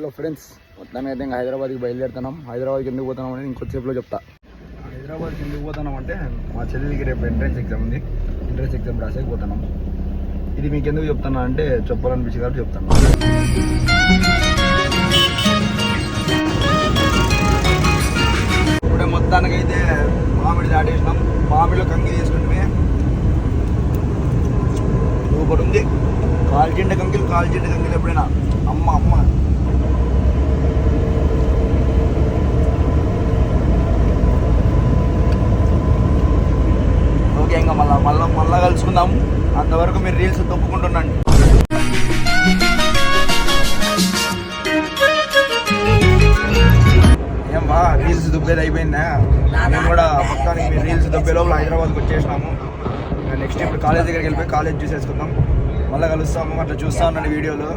Hello friends, మొత్తానికి అయితే ఇంకా హైదరాబాద్కి బయలుదేరుతున్నాం. హైదరాబాద్కి ఎందుకు పోతున్నాం అని ఇంకొద్దిసేపులో చెప్తా. హైదరాబాద్కి ఎందుకు పోతున్నాం అంటే మా చెల్లెలికి రేపు ఎంట్రన్స్ ఎగ్జామ్ ఉంది. ఎంట్రన్స్ ఎగ్జామ్ రాసేకపోతున్నాం. ఇది మీకు ఎందుకు చెప్తున్నా అంటే చెప్పాలనిపించి కాబట్టి చెప్తాను. ఇప్పుడే మొత్తానికైతే మామిడి దాటేసినాం. మామిడిలో కంకి తీసుకుంటే సూపర్ ఉంది. కాల్చిండ కంకిలు ఎప్పుడైనా అమ్మ ఓకే, ఇంకా మళ్ళా కలుసుకుందాం. అంతవరకు మీరు రీల్స్ తొప్పుకుంటుండండి. ఏం బా రీల్స్ దుబ్బేది అయిపోయిందా? మేము కూడా పక్కన మీరు రీల్స్ దుబ్బే లోపల హైదరాబాద్కి వచ్చేసినాము. నెక్స్ట్ ఇప్పుడు కాలేజ్ దగ్గరికి వెళ్ళిపోయి కాలేజ్ చూసేసుకుందాం. మళ్ళీ కలుస్తాము. అట్లా చూస్తా ఉన్నాను వీడియోలు.